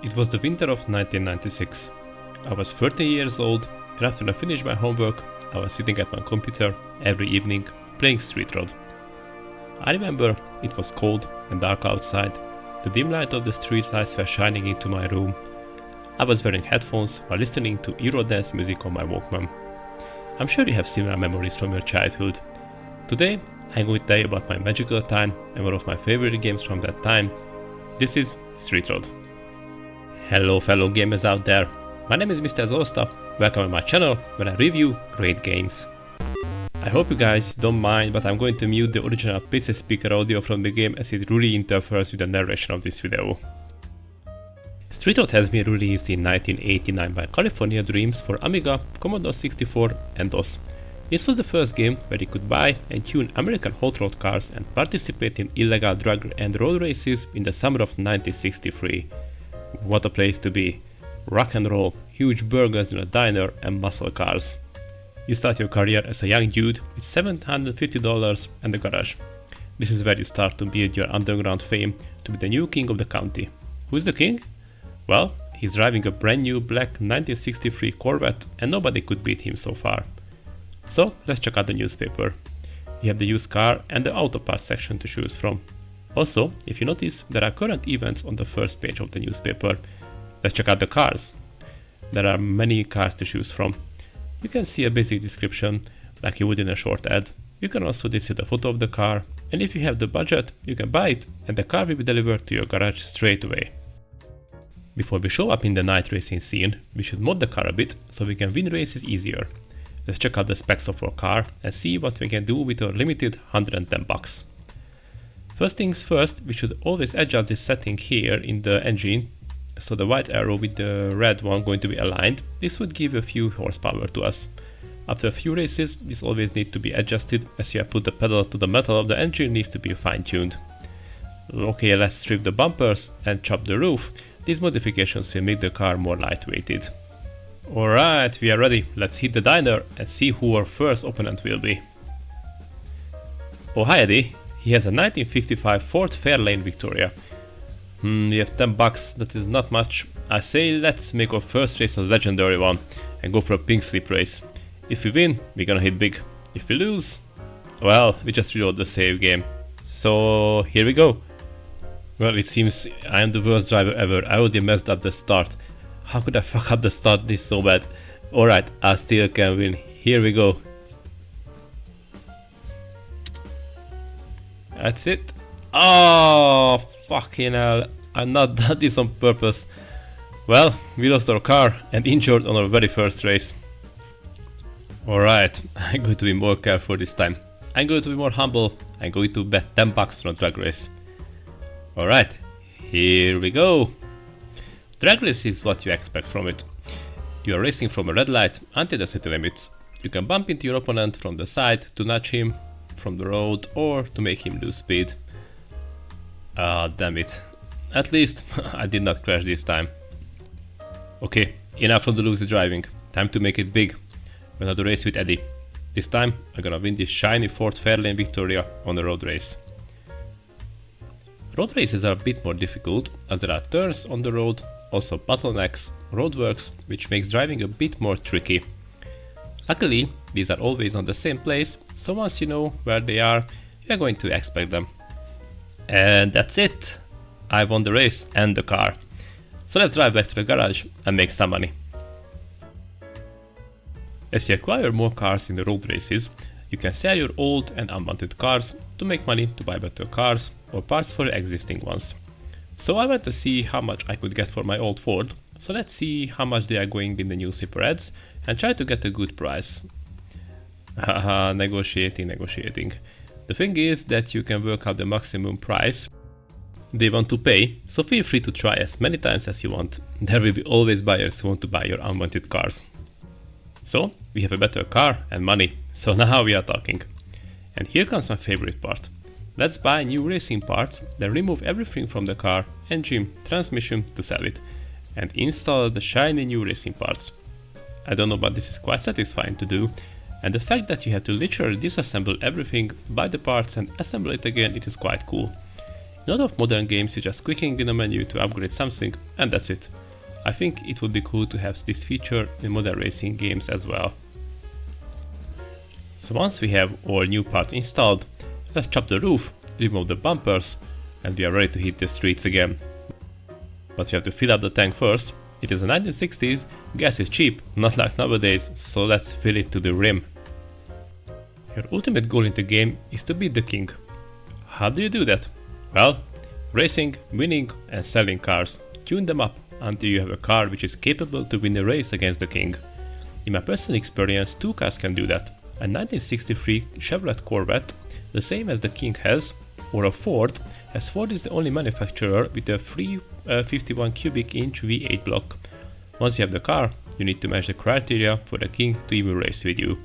It was the winter of 1996. I was 13 years old, and after I finished my homework, I was sitting at my computer every evening playing Street Rod. I remember it was cold and dark outside. The dim light of the street lights were shining into my room. I was wearing headphones while listening to Eurodance music on my Walkman. I'm sure you have similar memories from your childhood. Today, I'm going to tell you about my magical time and one of my favorite games from that time. This is Street Rod. Hello fellow gamers out there, my name is Mr. Zolsta. Welcome to my channel where I review great games. I hope you guys don't mind, but I'm going to mute the original PC speaker audio from the game as it really interferes with the narration of this video. Street Rod has been released in 1989 by California Dreams for Amiga, Commodore 64 and DOS. This was the first game where you could buy and tune American hot rod cars and participate in illegal drag and road races in the summer of 1963. What a place to be! Rock and roll, huge burgers in a diner and muscle cars. You start your career as a young dude with $750 and a garage. This is where you start to build your underground fame to be the new king of the county. Who's the king? Well, he's driving a brand new black 1963 Corvette and nobody could beat him so far. So let's check out the newspaper. You have the used car and the auto parts section to choose from. Also, if you notice, there are current events on the first page of the newspaper. Let's check out the cars. There are many cars to choose from. You can see a basic description, like you would in a short ad. You can also see the photo of the car, and if you have the budget, you can buy it, and the car will be delivered to your garage straight away. Before we show up in the night racing scene, we should mod the car a bit, so we can win races easier. Let's check out the specs of our car, and see what we can do with our limited $110. First things first, we should always adjust this setting here in the engine, so the white arrow with the red one going to be aligned. This would give a few horsepower to us. After a few races, this always needs to be adjusted, as you have put the pedal to the metal of the engine needs to be fine-tuned. Okay, let's strip the bumpers and chop the roof. These modifications will make the car more lightweighted. Alright, we are ready. Let's hit the diner and see who our first opponent will be. Oh hi Eddie. He has a 1955 Ford Fairlane Victoria. We have $10, that is not much. I say let's make our first race a legendary one and go for a pink slip race. If we win, we're gonna hit big. If we lose, well, we just reload the save game. So here we go. Well, it seems I am the worst driver ever. I already messed up the start. How could I fuck up the start this so bad? Alright, I still can win. Here we go. That's it. Oh, fucking hell. I not done this on purpose. Well, we lost our car and injured on our very first race. Alright, I'm going to be more careful this time. I'm going to be more humble. I'm going to bet $10 on a drag race. Alright, here we go. Drag race is what you expect from it. You are racing from a red light until the city limits. You can bump into your opponent from the side to nudge him from the road or to make him lose speed. Ah, damn it. At least I did not crash this time. Okay, enough of the loosey driving. Time to make it big. Another race with Eddie. This time I'm gonna win this shiny Ford Fairlane Victoria on a road race. Road races are a bit more difficult as there are turns on the road, also bottlenecks, roadworks, which makes driving a bit more tricky. Luckily, these are always on the same place, so once you know where they are, you are going to expect them. And that's it! I won the race and the car. So let's drive back to the garage and make some money. As you acquire more cars in the road races, you can sell your old and unwanted cars to make money to buy better cars or parts for your existing ones. So I went to see how much I could get for my old Ford, so let's see how much they are going in the newspaper ads and try to get a good price. Haha, negotiating. The thing is that you can work out the maximum price they want to pay, so feel free to try as many times as you want. There will be always buyers who want to buy your unwanted cars. So, we have a better car and money, so now we are talking. And here comes my favorite part. Let's buy new racing parts, then remove everything from the car, engine, transmission to sell it, and install the shiny new racing parts. I don't know, but this is quite satisfying to do, and the fact that you have to literally disassemble everything, buy the parts and assemble it again, it is quite cool. In a lot of modern games you're just clicking in a menu to upgrade something and that's it. I think it would be cool to have this feature in modern racing games as well. So once we have all new parts installed, let's chop the roof, remove the bumpers, and we are ready to hit the streets again. But we have to fill up the tank first. It is the 1960s, gas is cheap, not like nowadays, so let's fill it to the rim. Your ultimate goal in the game is to beat the king. How do you do that? Well, racing, winning and selling cars. Tune them up until you have a car which is capable to win a race against the king. In my personal experience, two cars can do that. A 1963 Chevrolet Corvette, the same as the king has, or a Ford, as Ford is the only manufacturer with a free 51 cubic inch V8 block. Once you have the car, you need to match the criteria for the king to even race with you.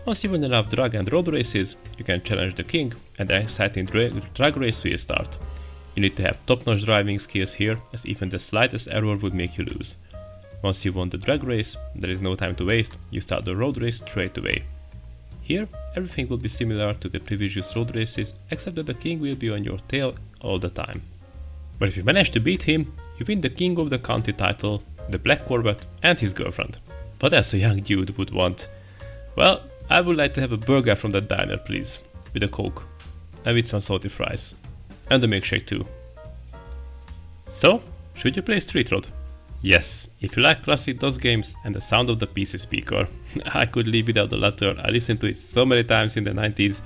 Once you win enough drag and road races, you can challenge the king and the exciting drag race will start. You need to have top-notch driving skills here, as even the slightest error would make you lose. Once you won the drag race, there is no time to waste, you start the road race straight away. Here, everything will be similar to the previous road races, except that the king will be on your tail all the time. But if you manage to beat him, you win the King of the County title, the Black Corvette and his girlfriend. What else a young dude would want? Well, I would like to have a burger from that diner, please, with a Coke, and with some salty fries, and a milkshake too. So, should you play Street Rod? Yes, if you like classic DOS games and the sound of the PC speaker. I could live without the latter, I listened to it so many times in the 90s,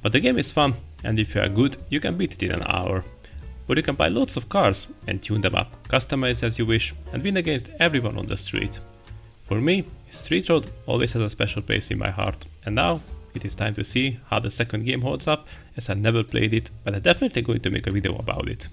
but the game is fun, and if you are good, you can beat it in an hour. But you can buy lots of cars and tune them up, customize as you wish, and win against everyone on the street. For me, Street Rod always has a special place in my heart, and now it is time to see how the second game holds up, as I never played it, but I'm definitely going to make a video about it.